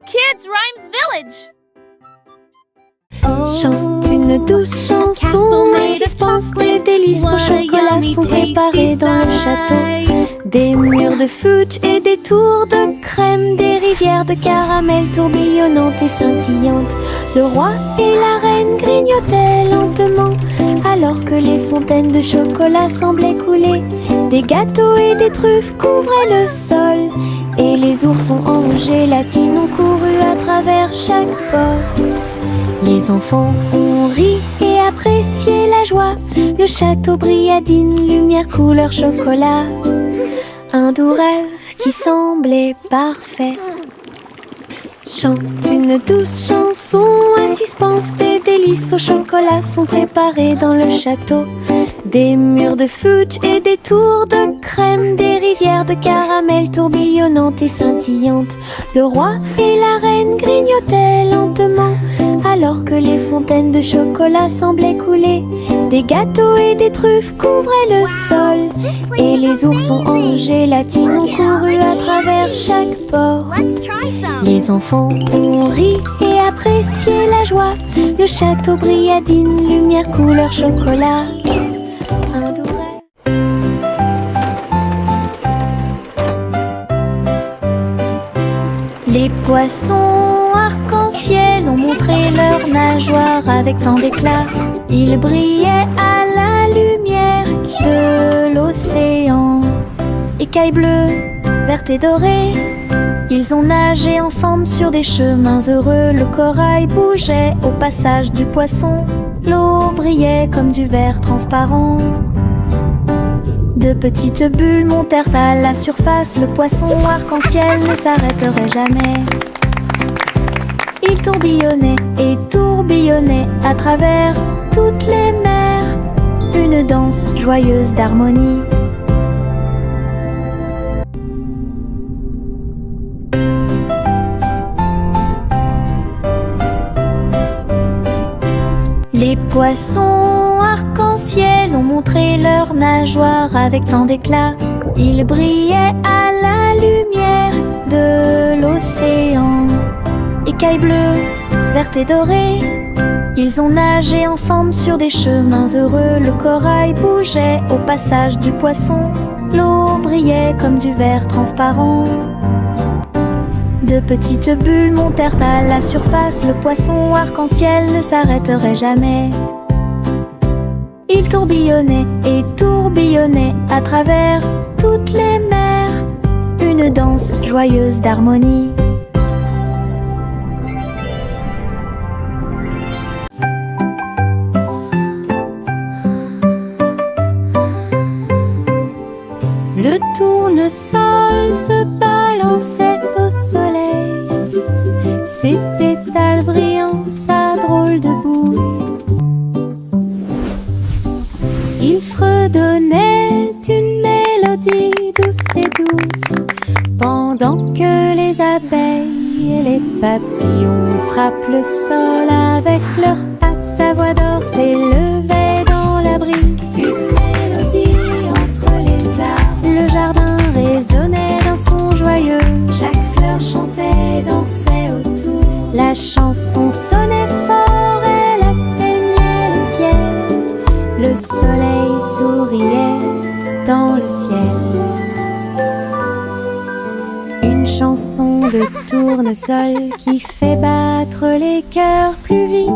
Kids Rhymes Village. Chante une douce chanson, suspense, des délices au chocolat sont préparés dans le château. Des murs de fudge et des tours de crème, des rivières de caramel tourbillonnantes et scintillantes. Le roi et la reine grignotaient lentement, alors que les fontaines de chocolat semblaient couler. Des gâteaux et des truffes couvraient le sol, et les oursons en gélatine ont couru à travers chaque porte. Les enfants ont ri et apprécié la joie. Le château brilla d'une lumière couleur chocolat. Un doux rêve qui semblait parfait. Chante une douce chanson, un suspense, des délices au chocolat sont préparés dans le château. Des murs de fudge et des tours de crème, des rivières de caramel tourbillonnantes et scintillantes. Le roi et la reine grignotaient lentement, alors que les fontaines de chocolat semblaient couler. Des gâteaux et des truffes couvraient le sol, et les oursons en gélatine ont couru à travers chaque porte. Les enfants ont ri et apprécié la joie. Le château brilla d'une lumière couleur chocolat. Un doux rêve. Les poissons arc-en-ciel ont montré leurs nageoires avec tant d'éclat. Ils brillaient à la lumière de l'océan. Écailles bleues, vertes et dorées, ils ont nagé ensemble sur des chemins heureux. Le corail bougeait au passage du poisson. L'eau brillait comme du verre transparent. De petites bulles montèrent à la surface. Le poisson arc-en-ciel ne s'arrêterait jamais. Il tourbillonnait et tourbillonnait à travers toutes les mers. Une danse joyeuse d'harmonie. Les poissons arc-en-ciel ont montré leurs nageoires avec tant d'éclat. Ils brillaient à la lumière de l'océan. Écailles bleues, vertes et dorées, ils ont nagé ensemble sur des chemins heureux. Le corail bougeait au passage du poisson. L'eau brillait comme du verre transparent. De petites bulles montèrent à la surface. Le poisson arc-en-ciel ne s'arrêterait jamais. Il tourbillonnait et tourbillonnait à travers toutes les mers. Une danse joyeuse d'harmonie. Le tournesol se balançait au soleil, ses pétales brillants, sa drôle de bouille. Il fredonnait une mélodie douce et douce, pendant que les abeilles et les papillons frappent le sol avec leurs pattes. Sa voix d'or s'élevait dans la brise, une mélodie entre les arbres. Le jardin résonnait d'un son joyeux, chaque fleur chantait, dansait autour. La chanson sonnait fort, elle atteignait le ciel. Le soleil souriait dans le ciel. Une chanson de tournesol qui fait battre les cœurs plus vite.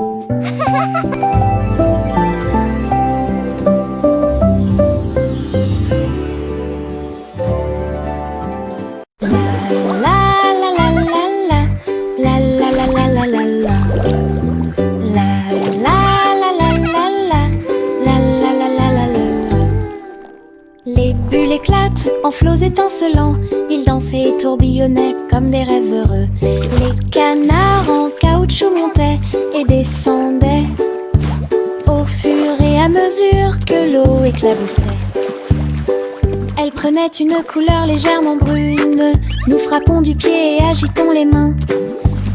Les bulles éclatent en flots étincelants. Ils dansaient et tourbillonnaient comme des rêves heureux. Les canards en caoutchouc montaient et descendaient au fur et à mesure que l'eau éclaboussait. Elle prenait une couleur légèrement brune. Nous frappons du pied et agitons les mains.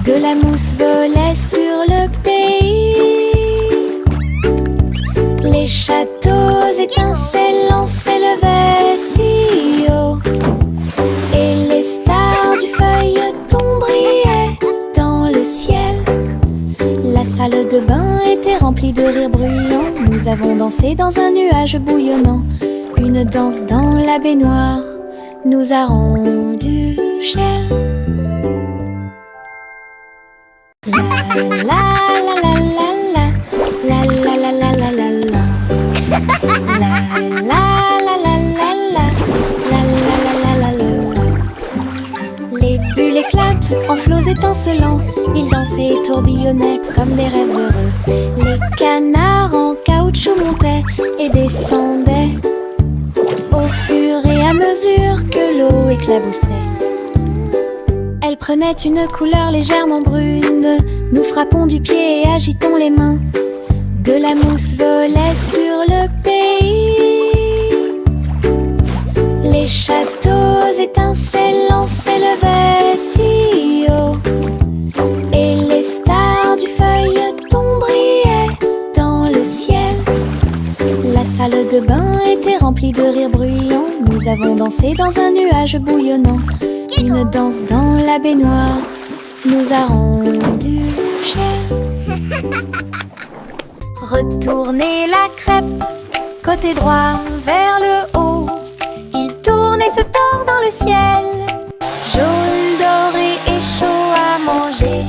De la mousse volait sur le pays. Les châteaux étincelants s'élevaient si haut, et les stars du feuilleton brillaient salle de bain était remplie de rires bruyants. Nous avons dansé dans un nuage bouillonnant. Une danse dans la baignoire nous a rendu cher. La la la la la la la la la la la la la la la la la la la la. Les bulles éclatent en flots étincelants. Ils dansaient et tourbillonnaient comme des rêves heureux. Les canards en caoutchouc montaient et descendaient au fur et à mesure que l'eau éclaboussait. Elle prenait une couleur légèrement brune. Nous frappons du pied et agitons les mains. De la mousse volait sur le pays. Les châteaux étincelants s'élevaient si haut. Et les stars du feuilleton brillaient dans le ciel. La salle de bain était remplie de rires bruyants. Nous avons dansé dans un nuage bouillonnant. Une danse dans la baignoire nous a rendu cher. Retournez la crêpe, côté droit vers le haut. Il tourne et se tord dans le ciel. Jaune, doré et chaud à manger.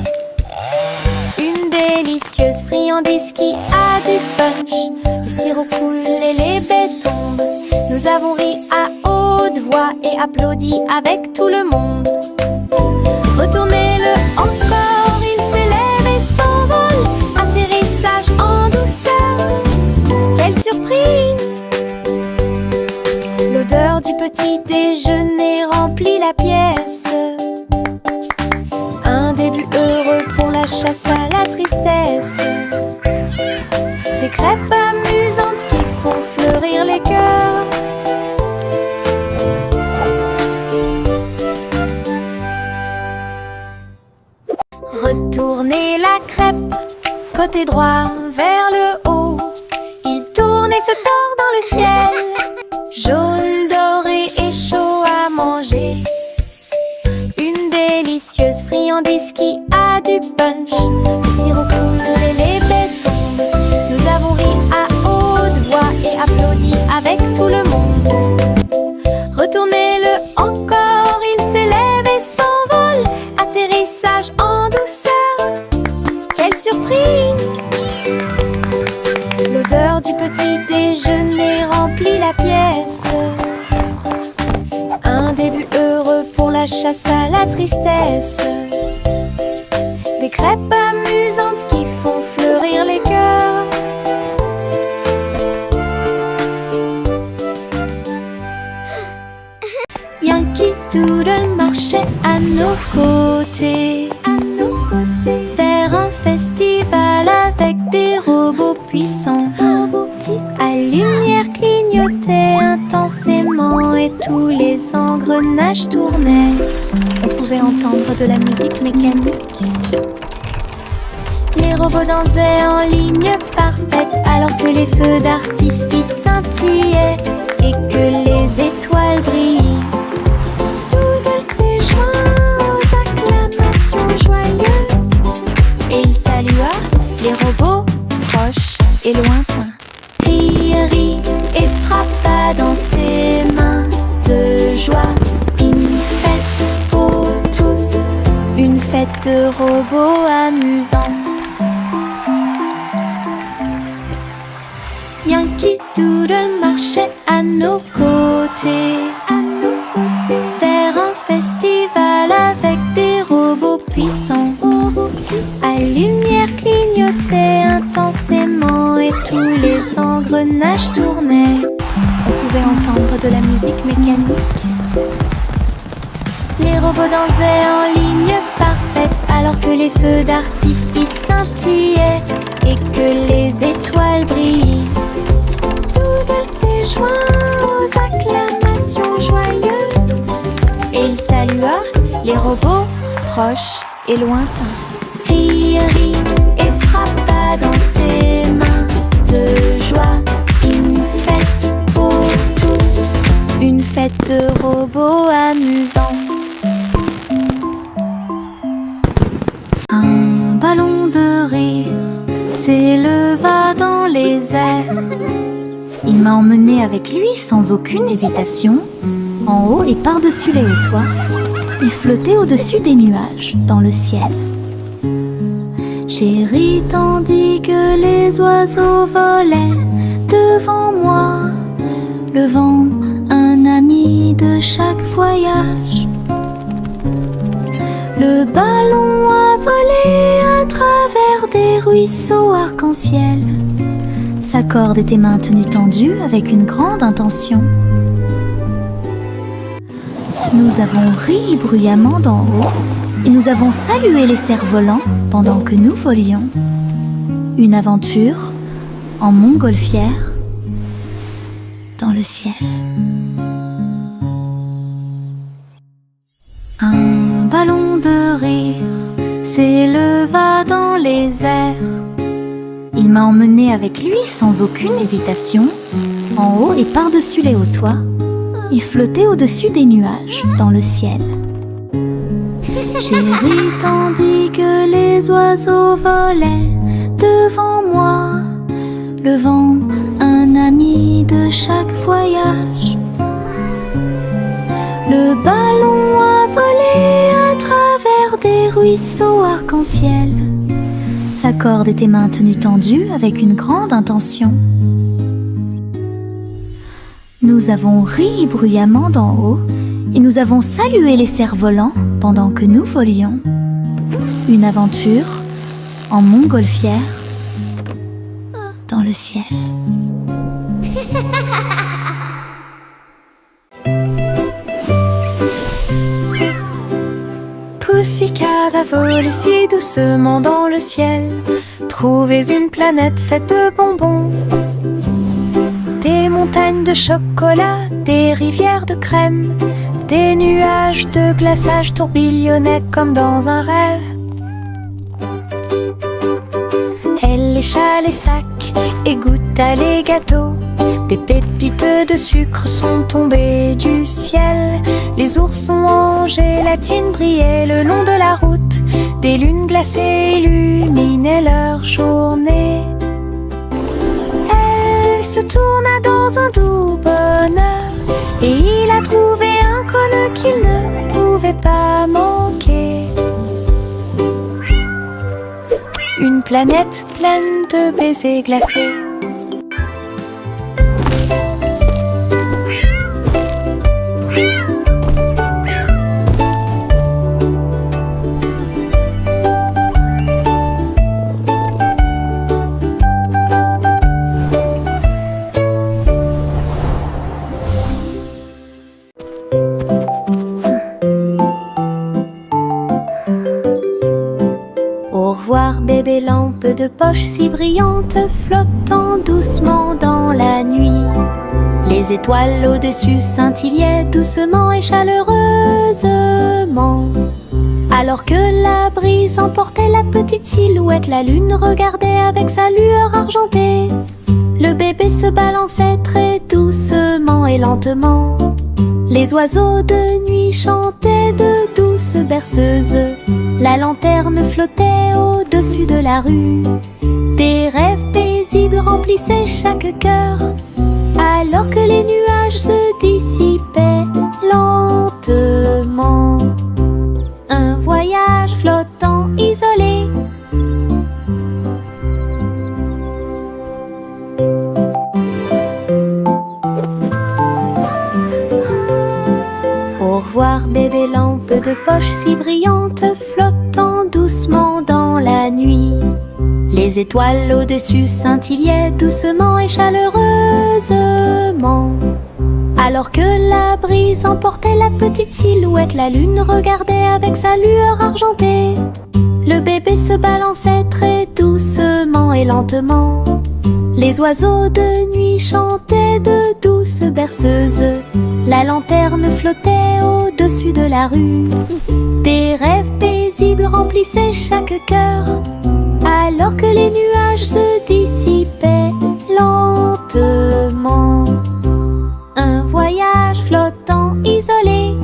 Une délicieuse friandise qui a du punch. Le sirop coule et les baies tombent. Nous avons ri à haute voix et applaudi avec tout le monde. Retournez-le encore, il s'élève et s'envole. Atterrissage en douceur, quelle surprise! L'odeur du petit déjeuner remplit la pièce. Un début heureux pour la chasse à la tristesse. Des crêpes amusantes qui font fleurir les cœurs. Retournez la crêpe, côté droit vers le haut. Il tourne et se tord dans le ciel. Jaune, doré et chaud à manger. Une délicieuse friandise qui a du punch. Le sirop coule et les baies tombent. Nous avons ri à haute voix et applaudi avec tout le monde. Retournez-le encore, il s'élève et s'envole. Atterrissage en douceur, quelle surprise! L'odeur du petit déjeuner remplit la pièce. Un début heureux pour la chasse à la tristesse. Des crêpes amusantes qui font fleurir les cœurs. Yankee Doodle marchait à nos côtés, vers un festival avec des robots puissants. À lumière clignotait intensément et tous les engrenages tournaient. On pouvait entendre de la musique mécanique. Les robots dansaient en ligne parfaite alors que les feux d'artifice scintillaient et que les étoiles brillaient. Doodle s'est joint aux acclamations joyeuses et il salua les robots proches et lointains. Rit et frappa dans ses mains de joie. Une fête pour tous, une fête de robots amusante. Yankee Doodle marchait à nos côtés, vers un festival avec des robots puissants. À lumière clignotait intensément et tous les engrenages tournaient. On pouvait entendre de la musique mécanique. Les robots dansaient en ligne parfaite alors que les feux d'artifice scintillaient et que les étoiles brillaient. Doodle s'est joint aux acclamations joyeuses et il salua les robots proches et lointains. Rit et frappa dans ses mains de joie. Une fête pour tous, une fête de robots amusante. Un ballon de rire l'air. Il m'a emmené avec lui sans aucune hésitation, en haut et par-dessus les hauts toits. Il flottait au-dessus des nuages, dans le ciel. J'ai ri tandis que les oiseaux volaient devant moi, le vent, un ami de chaque voyage. Le ballon a volé à travers des ruisseaux arc-en-ciel. Sa corde était maintenue tendue avec une grande intention. Nous avons ri bruyamment d'en haut et nous avons salué les cerfs-volants pendant que nous volions. Une aventure en montgolfière dans le ciel. Un ballon de rire s'éleva dans les airs. Il m'a emmené avec lui sans aucune hésitation, en haut et par-dessus les hauts toits. Il flottait au-dessus des nuages, dans le ciel. J'ai ri tandis que les oiseaux volaient devant moi, le vent, un ami de chaque voyage. Le ballon a volé à travers des ruisseaux arc-en-ciel. Sa corde était maintenue tendue avec une grande intention. Nous avons ri bruyamment d'en haut et nous avons salué les cerfs-volants pendant que nous volions. Une aventure en montgolfière dans le ciel. Pussycat a volé si doucement dans le ciel. Trouvez une planète faite de bonbons. Des montagnes de chocolat, des rivières de crème, des nuages de glaçage tourbillonnaient comme dans un rêve. Elle lécha les sacs et goûta les gâteaux. Des pépites de sucre sont tombées du ciel. Les oursons en gélatine brillaient le long de la route. Des lunes glacées illuminaient leur journée. Elle se tourna dans un doux bonheur et il a trouvé un cône qu'il ne pouvait pas manquer. Une planète pleine de baisers glacés. Bébé lampe de poche si brillante, flottant doucement dans la nuit. Les étoiles au-dessus scintillaient doucement et chaleureusement. Alors que la brise emportait la petite silhouette, la lune regardait avec sa lueur argentée. Le bébé se balançait très doucement et lentement. Les oiseaux de nuit chantaient de douces berceuses. La lanterne flottait au-dessus de la rue. Des rêves paisibles remplissaient chaque cœur, alors que les nuages se dissipaient lentement. Un voyage flottant isolé. Au revoir bébé lampe de poche si brillante, flottant doucement dans la nuit. Les étoiles au-dessus scintillaient doucement et chaleureusement. Alors que la brise emportait la petite silhouette, la lune regardait avec sa lueur argentée. Le bébé se balançait très doucement et lentement. Les oiseaux de nuit chantaient de douces berceuses. La lanterne flottait au-dessus de la rue. Des rêves paisibles remplissaient chaque cœur, alors que les nuages se dissipaient lentement. Un voyage flottant isolé.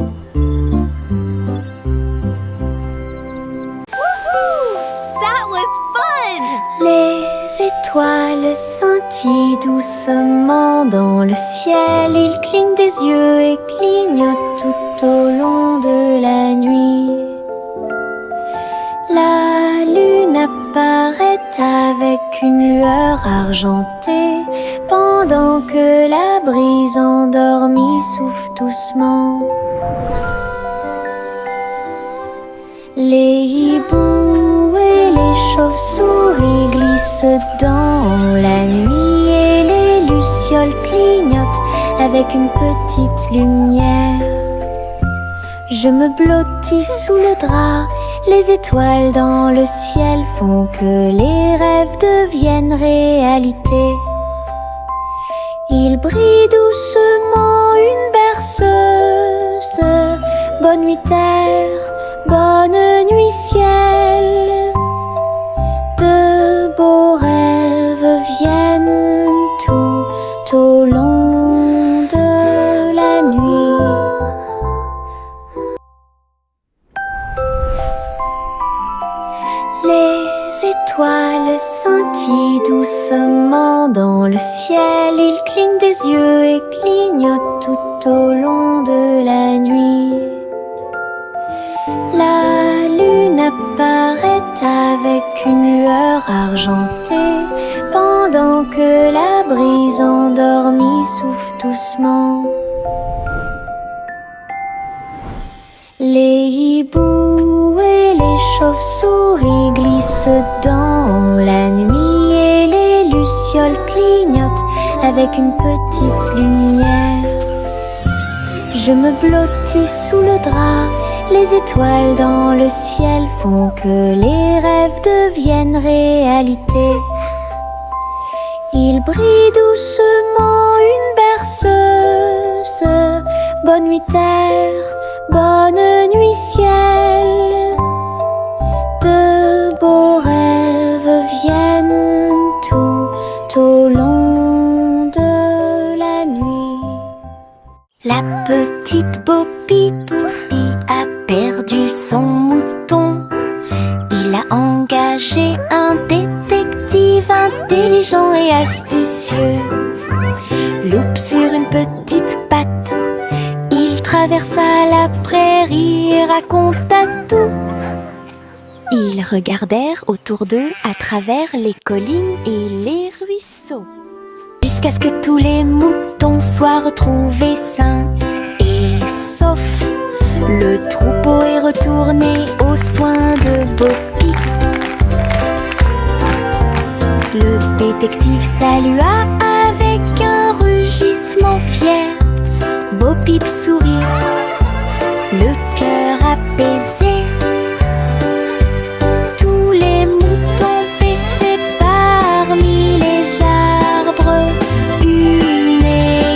That was fun! Les étoiles scintillent scintille doucement dans le ciel. Il cligne des yeux et clignote tout au long de la nuit. La lune apparaît avec une lueur argentée, pendant que la brise endormie souffle doucement. Les hiboux et les chauves-souris glissent dans la nuit et les lucioles clignotent avec une petite lumière. Je me blottis sous le drap, les étoiles dans le ciel font que les rêves deviennent réalité. Il brille doucement une berceuse. Bonne nuit terre, bonne nuit ciel. De beaux rêves viennent tout au long de la nuit. Les étoiles scintillent doucement dans le ciel. Ils clignent des yeux et clignotent tout au long de la nuit. La lune apparaît avec une lueur argentée, pendant que la brise endormie souffle doucement. Les hiboux et les chauves-souris glissent dans la nuit et les lucioles clignotent avec une petite lumière. Je me blottis sous le drap, les étoiles dans le ciel font que les rêves deviennent réalité. Il brille doucement une berceuse. Bonne nuit terre, bonne nuit ciel. De beaux rêves viennent tout au long de la nuit. La petite Bo Peep a perdu son mouton. Il a engagé un détective intelligent et astucieux. Loupe sur une petite patte, il traversa la prairie et raconta tout. Ils regardèrent autour d'eux à travers les collines et les ruisseaux, jusqu'à ce que tous les moutons soient retrouvés sains et saufs. Le troupeau est retourné aux soins de Bo Peep. Le détective salua avec un rugissement fier. Bo Peep sourit, le cœur apaisé. Tous les moutons paissaient parmi les arbres. Une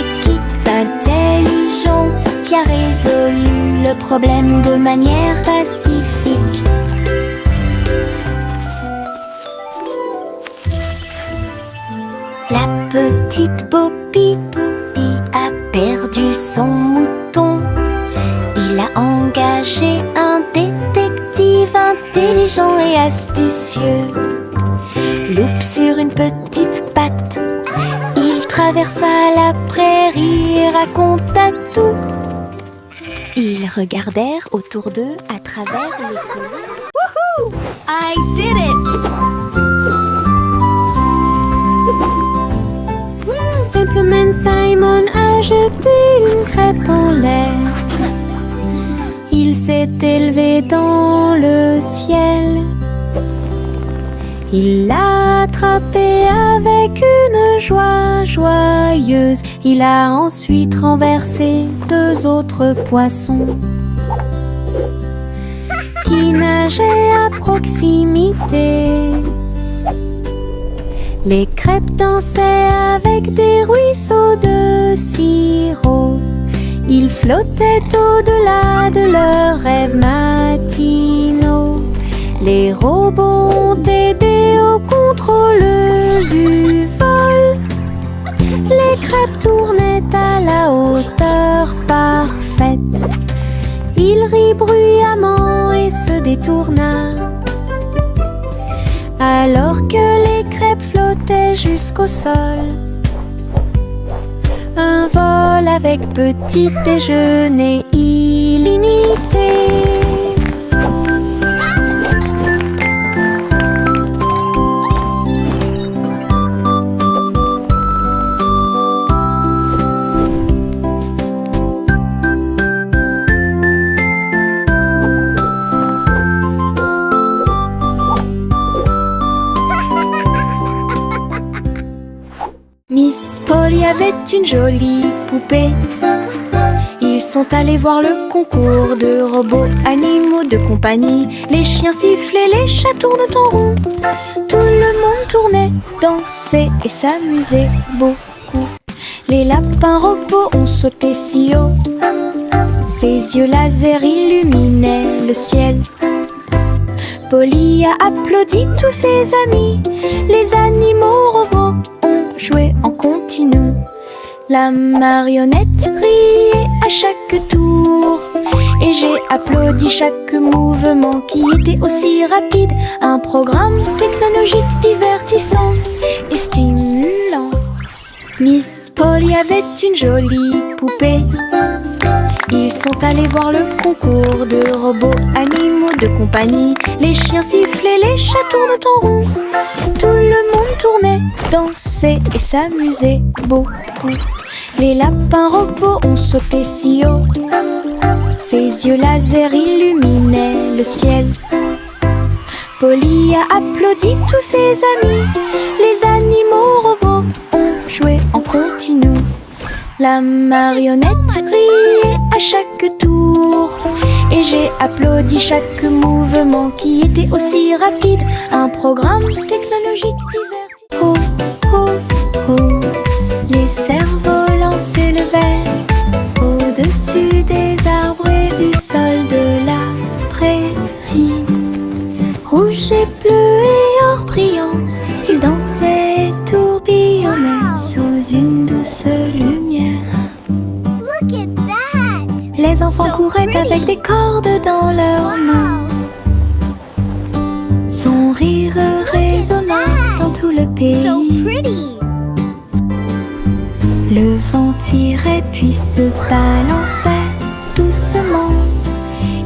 équipe intelligente qui a résolu le problème de manière pacifique. La petite Bo Peep a perdu son mouton. Il a engagé un détective intelligent et astucieux. Loupe sur une petite patte, il traversa la prairie et raconta tout. Ils regardèrent autour d'eux à travers les collines. Woohoo! I did it! Simplement Simon a jeté une crêpe en l'air. Il s'est élevé dans le ciel. Il l'a attrapé avec une joie joyeuse. Il a ensuite renversé deux autres poissons qui nageaient à proximité. Les crêpes dansaient avec des ruisseaux de sirop. Ils flottaient au-delà de leurs rêves matinaux. Les robots ont aidé au contrôle du vol. Les crêpes tournaient à la hauteur parfaite. Il rit bruyamment et se détourna, alors que les crêpes flottaient montait jusqu'au sol. Un vol avec petit déjeuner illimité. Miss Polly avait une jolie poupée. Ils sont allés voir le concours de robots animaux de compagnie. Les chiens sifflaient, les chats tournent en rond. Tout le monde tournait, dansait et s'amusait beaucoup. Les lapins robots ont sauté si haut. Ses yeux laser illuminaient le ciel. Polly a applaudi tous ses amis. Les animaux robots ont joué en continu. La marionnette riait à chaque tour et j'ai applaudi chaque mouvement qui était aussi rapide. Un programme technologique divertissant et stimulant. Miss Polly avait une jolie poupée. Ils sont allés voir le concours de robots animaux de compagnie. Les chiens sifflaient, les chats tournent en rond. Tout le monde tournait, dansait et s'amusait beaucoup. Les lapins robots ont sauté si haut. Ses yeux laser illuminaient le ciel. Polly a applaudi tous ses amis. Les animaux robots ont joué en continu. La marionnette riait à chaque tour et j'ai applaudi chaque mouvement qui était aussi rapide. Un programme technologique divertissant. Oh, oh, oh. Les cerfs-volants s'élevaient au-dessus des arbres et du sol de la prairie. Rouge et bleu et or brillant, ils dansaient et tourbillonnaient sous une douce lumière. Look at that! Les enfants couraient avec des cordes dans leurs mains. Son rire résonnait dans tout le pays. So pretty! Le vent tirait puis se balançait doucement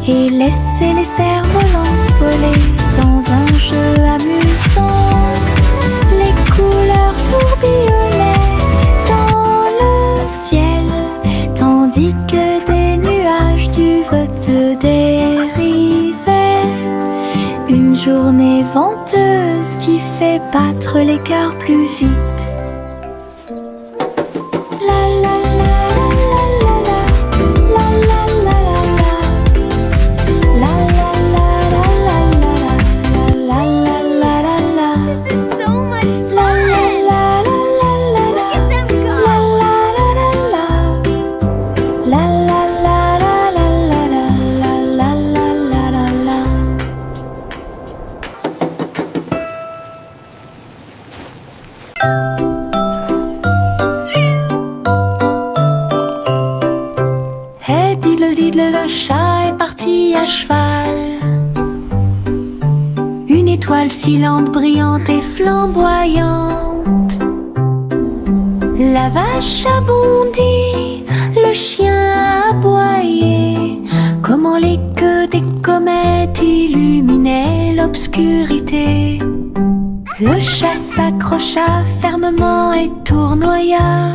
et laissait les cerfs-volants voler dans un jeu amusant. Les couleurs tourbillonnaient dans le ciel, tandis que des nuages du vote dérivaient. Une journée venteuse qui fait battre les cœurs plus vite. Le chat est parti à cheval. Une étoile filante, brillante et flamboyante. La vache a bondi, le chien a aboyé. Comment les queues des comètes illuminaient l'obscurité. Le chat s'accrocha fermement et tournoya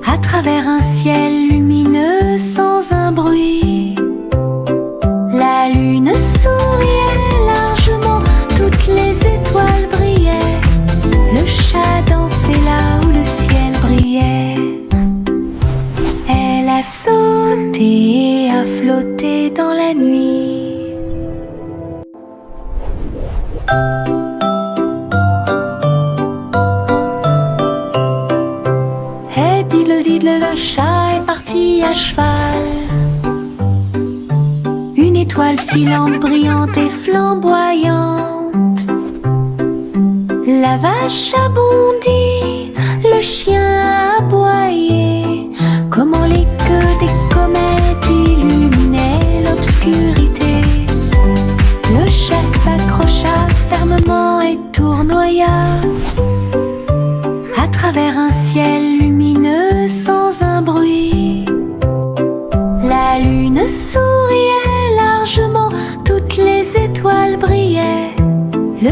à travers un ciel lumineux sans un bruit. La lune souriait largement, toutes les étoiles brillaient. Le chat dansait là où le ciel brillait. Elle a sauté et a flotté dans la nuit. Le chat est parti à cheval. Une étoile filante, brillante et flamboyante. La vache a bondi, le chien a aboyé. Comment les queues des comètes illuminaient l'obscurité. Le chat s'accrocha fermement et tournoya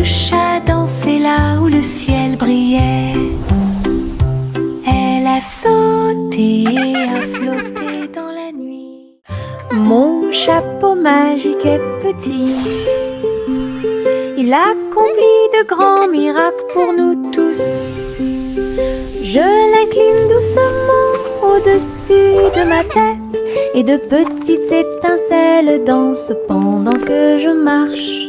mouche a dansé là où le ciel brillait. Elle a sauté et a flotté dans la nuit. Mon chapeau magique est petit. Il accomplit de grands miracles pour nous tous. Je l'incline doucement au-dessus de ma tête et de petites étincelles dansent pendant que je marche.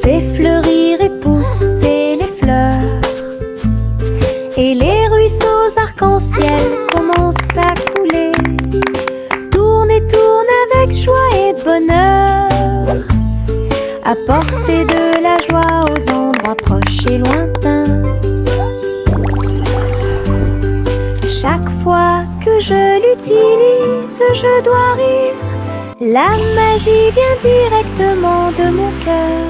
Fait fleurir et pousser les fleurs et les ruisseaux arc-en-ciel commencent à couler. Tourne et tourne avec joie et bonheur, apporter de la joie aux endroits proches et lointains. Chaque fois que je l'utilise, je dois rire. La magie vient directement de mon cœur.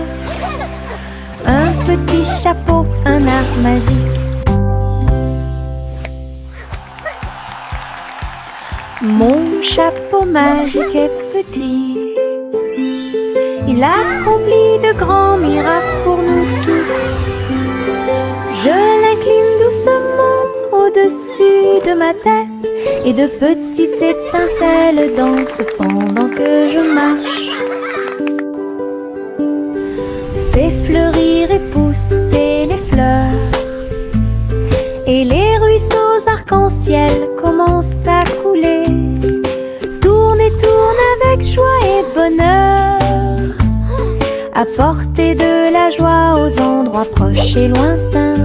Un petit chapeau, un art magique. Mon chapeau magique est petit. Il accomplit de grands miracles pour nous tous. Je l'incline doucement au-dessus de ma tête et de petites étincelles dansent pendant que je marche. Fait fleurir et pousser les fleurs et les ruisseaux arc-en-ciel commencent à couler. Tourne et tourne avec joie et bonheur, apporter de la joie aux endroits proches et lointains.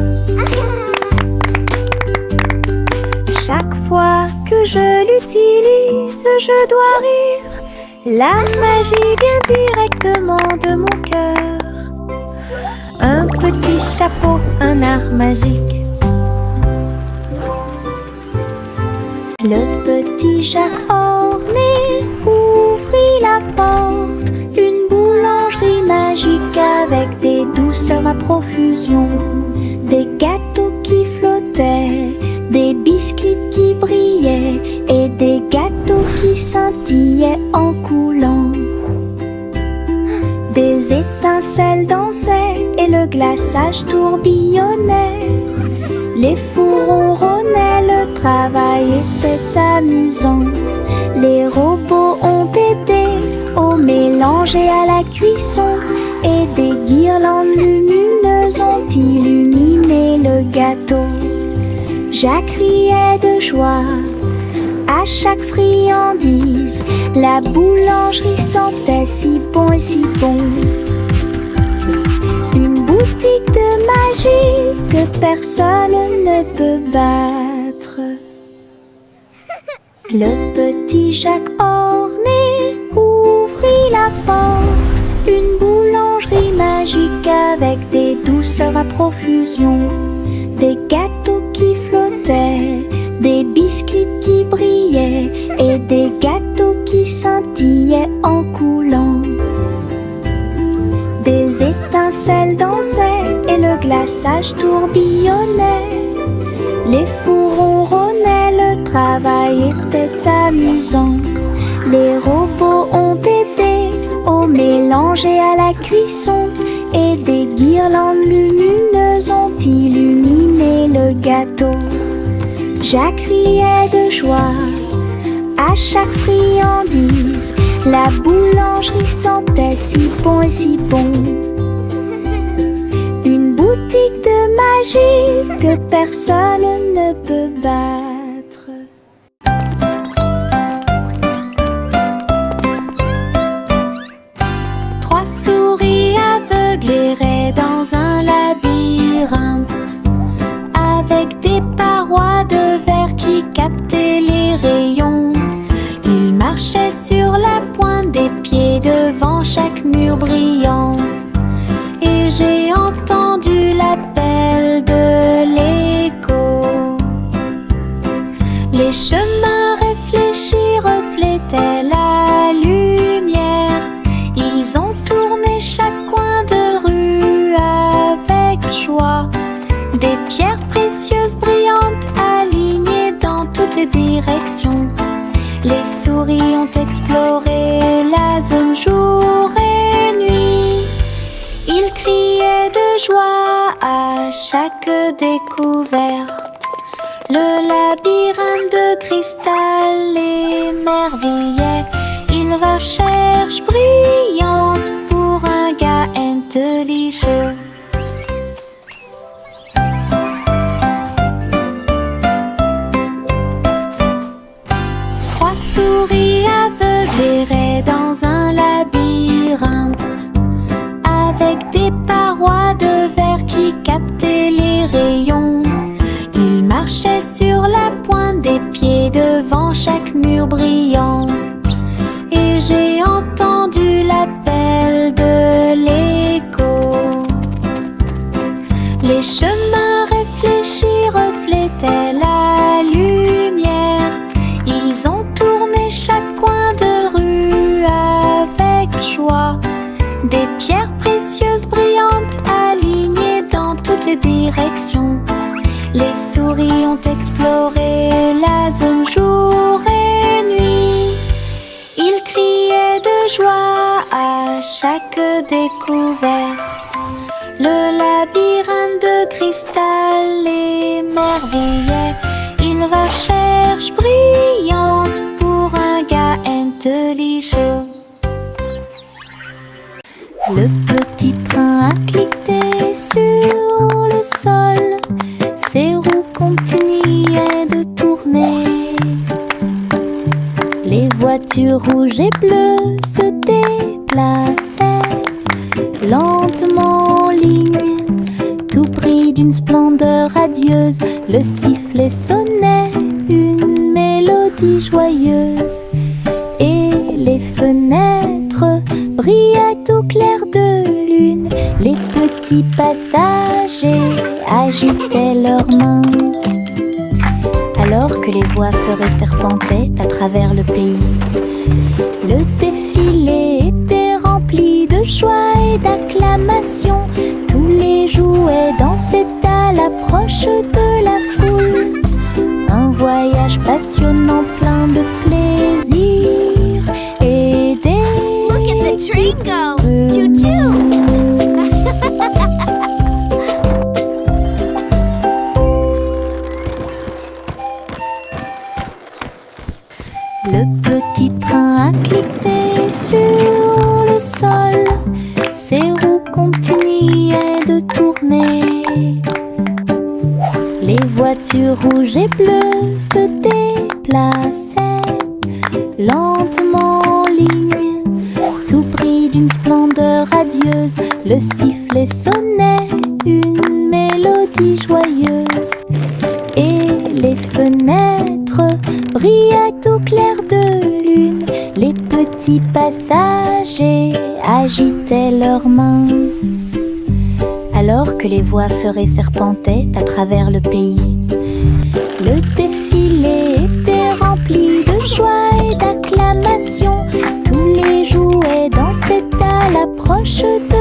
Chaque fois que je l'utilise, je dois rire. La magie vient directement de mon cœur. Un petit chapeau, un art magique. Le petit Jacques orné ouvrit la porte. Une boulangerie magique avec des douceurs à profusion. Des gâteaux qui flottaient, des biscuits qui brillaient et des gâteaux qui scintillaient en coulant. Des étincelles dansaient et le glaçage tourbillonnait. Les fours ronronnaient, le travail était amusant. Les robots ont aidé au mélange et à la cuisson. Et des guirlandes lumineuses ont illuminé le gâteau. Jacques riait de joie à chaque friandise. La boulangerie sentait si bon et si bon. Une boutique de magie que personne ne peut battre. Le petit Jacques orné ouvrit la porte. Une boulangerie magique avec des douceurs à profusion. Des gâteaux qui flottaient, des biscuits qui brillaient et des gâteaux qui scintillaient en coulant. Des étincelles dansaient et le glaçage tourbillonnait. Les fours ronronnaient, le travail était amusant. Les robots ont aidé au mélange et à la cuisson. Et des guirlandes lumineuses ont illuminé le gâteau. Jacques riait de joie à chaque friandise. La boulangerie sentait si bon et si bon. Une boutique de magie que personne ne peut battre. Trois souris aveugleraient dans un labyrinthe, avec des parois de verre qui captaient les rayons. Ils marchaient sur la pointe des pieds devant chaque mur brillant. Et j'ai entendu l'appel de l'écho. Les chemins réfléchis reflétaient la lumière. Ils ont tourné chaque coin de rue avec joie. Des pierres précieuses brillantes alignées dans toutes les directions. Les souris ont exploré la zone jour et nuit. chaque découverte. Le labyrinthe de cristal émerveillait. Il recherche brillante pour un gars intelligent. Trois souris aveugles erraient dans un labyrinthe avec des parois de verre qui captaient les rayons. Ils marchaient sur la pointe des pieds devant chaque mur brillant. Et j'ai entendu l'appel de l'écho. Les chemins réfléchis reflétaient la lumière. Ils ont tourné chaque coin de rue avec joie. Des pierres précieuses brillantes alignées dans toutes les directions. Les souris ont exploré la zone jour et nuit. Ils criaient de joie à chaque découverte. Le labyrinthe de cristal émerveillait. Ils recherchent brillante pour un gars intelligent. Le petit train a cliqué sur le sol. Ses roues continuaient de tourner. Les voitures rouges et bleues se déplaçaient lentement en ligne, tout pris d'une splendeur radieuse. Le sifflet sonnait une mélodie joyeuse. Et les fenêtres brillaient au clair de lune. Les petits passagers agitaient leurs mains, alors que les voix feuraient serpentaient à travers le pays. Le défilé était rempli de joie et d'acclamations. Tous les jouets dansaient à l'approche de la foule. Un voyage passionnant plein de plaisir et des... Look at the train go! Choo-choo! Le petit train a cliqué sur le sol. Ses roues continuaient de tourner. Les voitures rouges et bleues se déplaçaient lentement en ligne, tout pris d'une splendeur radieuse. Le sifflet sonnait une mélodie joyeuse. Et les fenêtres brillaient au clair de lune. Les petits passagers agitaient leurs mains, alors que les voix feuraient serpentaient à travers le pays. Le défilé était rempli de joie et d'acclamations. Tous les jouets dansaient à l'approche de